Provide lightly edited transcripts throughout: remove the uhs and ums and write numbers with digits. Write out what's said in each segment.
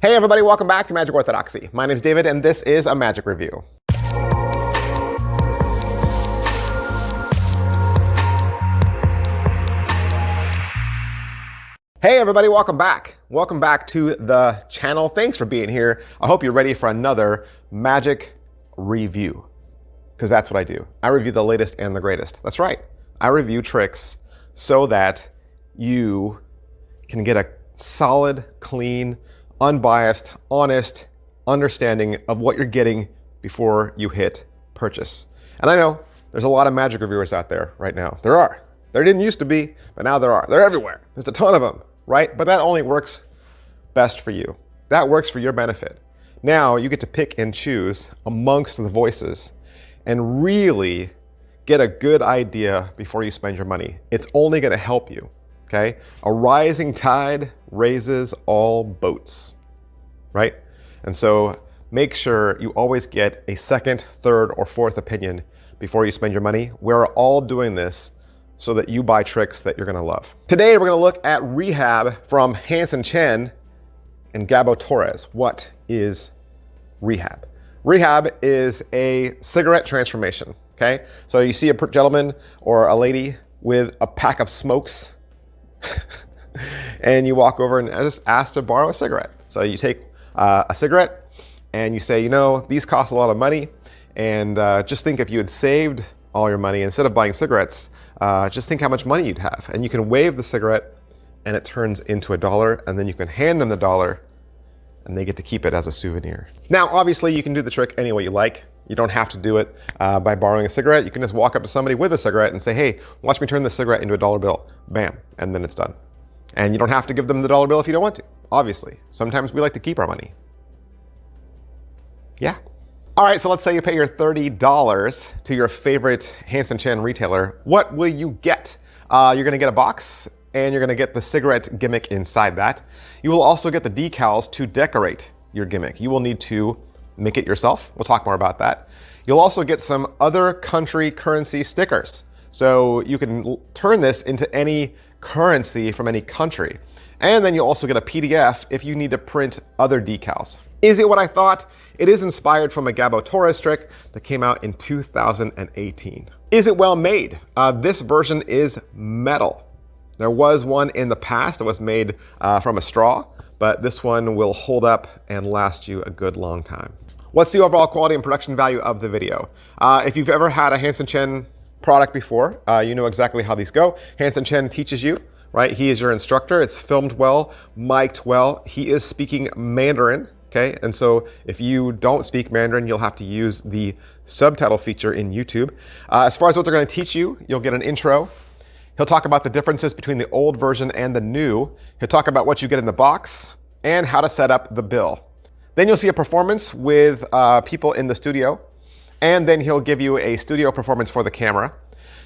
Hey everybody, welcome back to Magic Orthodoxy. My name is David and this is a magic review. Hey everybody, welcome back. Welcome back to the channel. Thanks for being here. I hope you're ready for another magic review, because that's what I do. I review the latest and the greatest. That's right. I review tricks so that you can get a solid, clean, unbiased, honest understanding of what you're getting before you hit purchase. And I know there's a lot of magic reviewers out there right now. There are. There didn't used to be, but now there are. They're everywhere. There's a ton of them, right? But that only works best for you. That works for your benefit. Now you get to pick and choose amongst the voices and really get a good idea before you spend your money. It's only going to help you. Okay? A rising tide raises all boats, right? And so make sure you always get a second, third, or fourth opinion before you spend your money. We're all doing this so that you buy tricks that you're gonna love. Today, we're gonna look at Rehab from Hanson Chien and Gabo Torres. What is Rehab? Rehab is a cigarette transformation, okay? So you see a gentleman or a lady with a pack of smokes, and you walk over and just ask to borrow a cigarette. So you take a cigarette and you say, you know, these cost a lot of money, and just think if you had saved all your money instead of buying cigarettes, just think how much money you'd have. And you can wave the cigarette and it turns into $1, and then you can hand them the $1 and they get to keep it as a souvenir. Now, obviously you can do the trick any way you like. You don't have to do it by borrowing a cigarette. You can just walk up to somebody with a cigarette and say, hey, watch me turn this cigarette into a $1 bill. Bam, and then it's done. And you don't have to give them the $1 bill if you don't want to, obviously. Sometimes we like to keep our money. Yeah. All right, so let's say you pay your $30 to your favorite Hanson Chien retailer. What will you get? You're gonna get a box, and you're gonna get the cigarette gimmick inside that. You will also get the decals to decorate your gimmick. You will need to make it yourself. We'll talk more about that. You'll also get some other country currency stickers. So you can turn this into any currency from any country. And then you'll also get a PDF if you need to print other decals. Is it what I thought? It is inspired from a Gabo Torres trick that came out in 2018. Is it well made? This version is metal. There was one in the past that was made from a straw, but this one will hold up and last you a good long time. What's the overall quality and production value of the video? If you've ever had a Hanson Chien product before, you know exactly how these go. Hanson Chien teaches you, right? He is your instructor. It's filmed well, mic'd well. He is speaking Mandarin, okay? And so if you don't speak Mandarin, you'll have to use the subtitle feature in YouTube. As far as what they're gonna teach you, you'll get an intro. He'll talk about the differences between the old version and the new. He'll talk about what you get in the box and how to set up the bill. Then you'll see a performance with people in the studio, and then he'll give you a studio performance for the camera.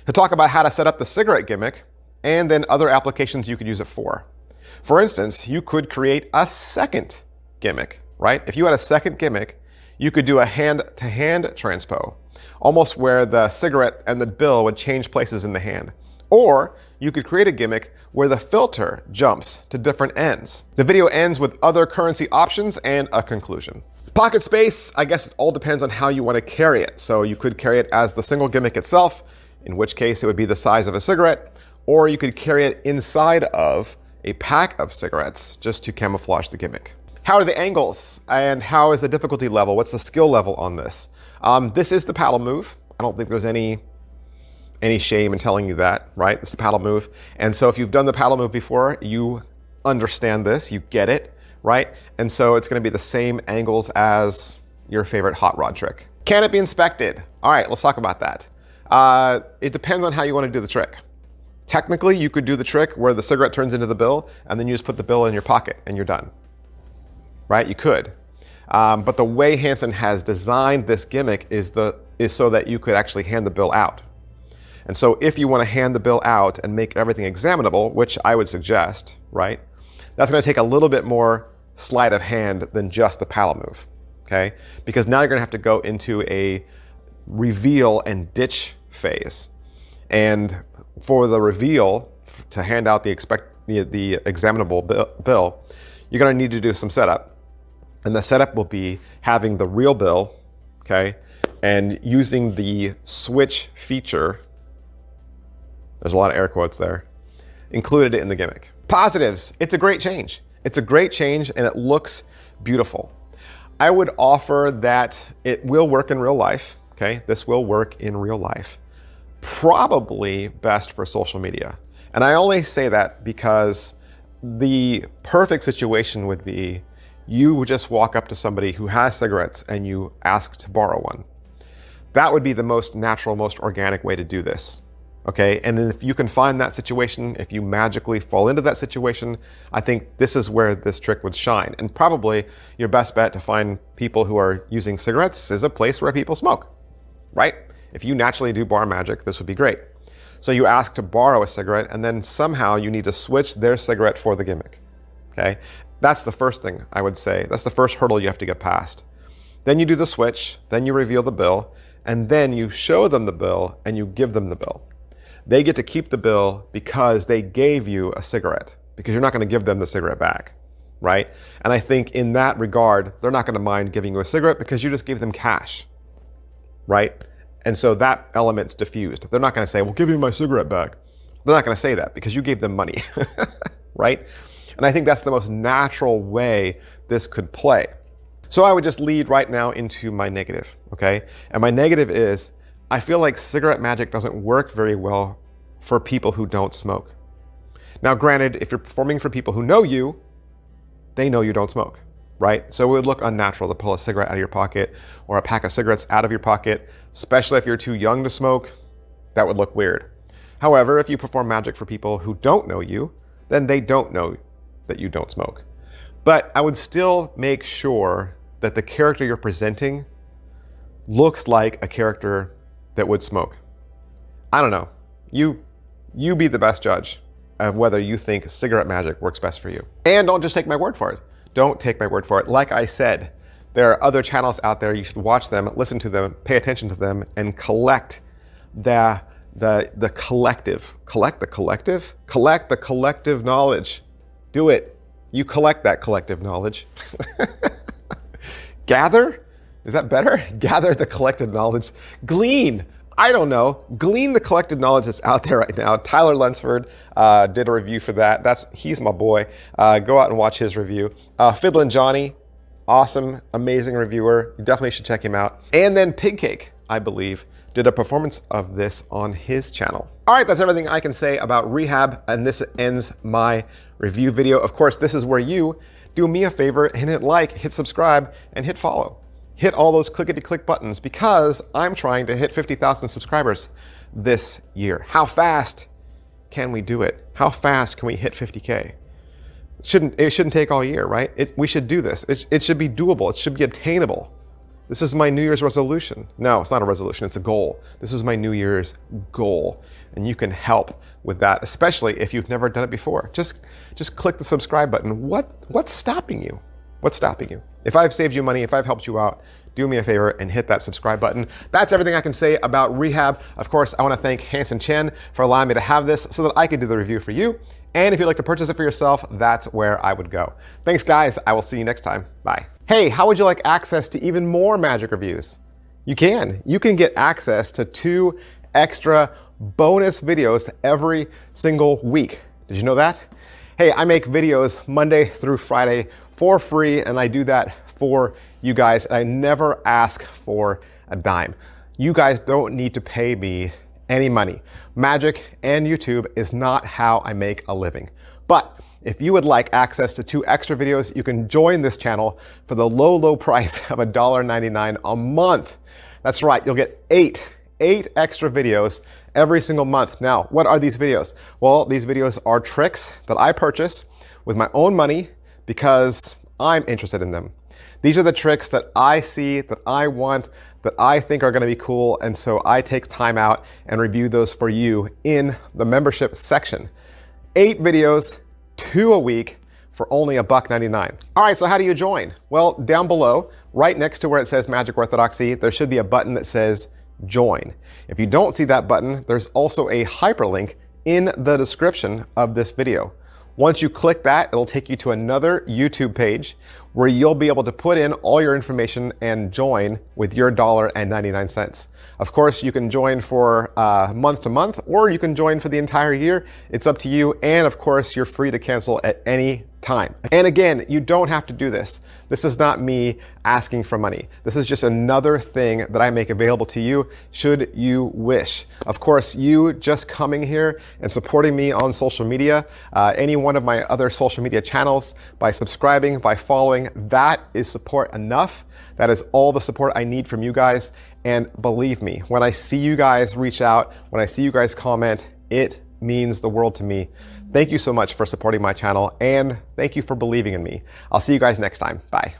He'll talk about how to set up the cigarette gimmick, and then other applications you could use it for. For instance, you could create a second gimmick, right? If you had a second gimmick, you could do a hand-to-hand transpo, almost where the cigarette and the bill would change places in the hand. Or you could create a gimmick where the filter jumps to different ends. The video ends with other currency options and a conclusion. Pocket space, I guess it all depends on how you want to carry it. So you could carry it as the single gimmick itself, in which case it would be the size of a cigarette, or you could carry it inside of a pack of cigarettes just to camouflage the gimmick. How are the angles and how is the difficulty level? What's the skill level on this? This is the paddle move. I don't think there's any shame in telling you that, right? It's the paddle move. And so if you've done the paddle move before, you understand this, you get it, right? And so it's gonna be the same angles as your favorite hot rod trick. Can it be inspected? All right, let's talk about that. It depends on how you wanna do the trick. Technically, you could do the trick where the cigarette turns into the bill and then you just put the bill in your pocket and you're done, right? You could. But the way Hanson has designed this gimmick is so that you could actually hand the bill out. And so if you want to hand the bill out and make everything examinable, which I would suggest, right? That's going to take a little bit more sleight of hand than just the paddle move, okay? Because now you're going to have to go into a reveal and ditch phase. And for the reveal, to hand out the examinable bill, you're going to need to do some setup. And the setup will be having the real bill, okay, and using the switch feature, there's a lot of air quotes there, included in the gimmick. Positives, it's a great change. It's a great change and it looks beautiful. I would offer that it will work in real life, okay? This will work in real life. Probably best for social media. And I only say that because the perfect situation would be you would just walk up to somebody who has cigarettes and you ask to borrow one. That would be the most natural, most organic way to do this. Okay, and if you can find that situation, if you magically fall into that situation, I think this is where this trick would shine. And probably your best bet to find people who are using cigarettes is a place where people smoke, right? If you naturally do bar magic, this would be great. So you ask to borrow a cigarette and then somehow you need to switch their cigarette for the gimmick, okay? That's the first thing I would say. That's the first hurdle you have to get past. Then you do the switch, then you reveal the bill, and then you show them the bill and you give them the bill. They get to keep the bill because they gave you a cigarette, because you're not going to give them the cigarette back, right? And I think in that regard, they're not going to mind giving you a cigarette because you just gave them cash, right? And so that element's diffused. They're not going to say, well, give me my cigarette back. They're not going to say that because you gave them money, right? And I think that's the most natural way this could play. So I would just lead right now into my negative, okay? And my negative is, I feel like cigarette magic doesn't work very well for people who don't smoke. Now, granted, if you're performing for people who know you, they know you don't smoke, right? So it would look unnatural to pull a cigarette out of your pocket or a pack of cigarettes out of your pocket, especially if you're too young to smoke. That would look weird. However, if you perform magic for people who don't know you, then they don't know that you don't smoke. But I would still make sure that the character you're presenting looks like a character that would smoke. I don't know. You be the best judge of whether you think cigarette magic works best for you. And don't just take my word for it. Don't take my word for it. Like I said, there are other channels out there. You should watch them, listen to them, pay attention to them, and collect the collective. Collect the collective? Collect the collective knowledge. Do it. You collect that collective knowledge. Gather? Is that better? Gather the collected knowledge. Glean. I don't know. Glean the collected knowledge that's out there right now. Tyler Lunsford did a review for that. He's my boy. Go out and watch his review. Fiddlin' Johnny, awesome, amazing reviewer. You definitely should check him out. And then Pigcake, I believe, did a performance of this on his channel. All right, that's everything I can say about Rehab, and this ends my review video. Of course, this is where you do me a favor and hit like, hit subscribe, and hit follow. Hit all those clickety-click buttons because I'm trying to hit 50,000 subscribers this year. How fast can we do it? How fast can we hit 50K? It shouldn't take all year, right? We should do this. It should be doable. It should be attainable. This is my New Year's resolution. No, it's not a resolution, it's a goal. This is my New Year's goal. And you can help with that, especially if you've never done it before. Just click the subscribe button. What's stopping you? What's stopping you? If I've saved you money, if I've helped you out, do me a favor and hit that subscribe button. That's everything I can say about Rehab. Of course, I want to thank Hanson Chien for allowing me to have this so that I could do the review for you. And if you'd like to purchase it for yourself, that's where I would go. Thanks, guys. I will see you next time. Bye. Hey, how would you like access to even more magic reviews? You can. You can get access to 2 extra bonus videos every single week. Did you know that? Hey, I make videos Monday through Friday for free, and I do that for you guys. I never ask for a dime. You guys don't need to pay me any money. Magic and YouTube is not how I make a living. But if you would like access to 2 extra videos, you can join this channel for the low price of $1.99 a month. That's right, you'll get 8 extra videos every single month. Now, what are these videos? Well, these videos are tricks that I purchase with my own money because I'm interested in them. These are the tricks that I see, that I want, that I think are gonna be cool, and so I take time out and review those for you in the membership section. 8 videos, 2 a week for only $1.99. All right, so how do you join? Well, down below, right next to where it says Magic Orthodoxy, there should be a button that says join. If you don't see that button, there's also a hyperlink in the description of this video. Once you click that, it'll take you to another YouTube page where you'll be able to put in all your information and join with your $1.99. Of course, you can join for month to month, or you can join for the entire year. It's up to you. And of course, you're free to cancel at any time. And again, you don't have to do this. This is not me asking for money. This is just another thing that I make available to you should you wish. Of course, you just coming here and supporting me on social media, any one of my other social media channels, by subscribing, by following, that is support enough. That is all the support I need from you guys. And believe me, when I see you guys reach out, when I see you guys comment, it means the world to me. Thank you so much for supporting my channel, and thank you for believing in me. I'll see you guys next time. Bye.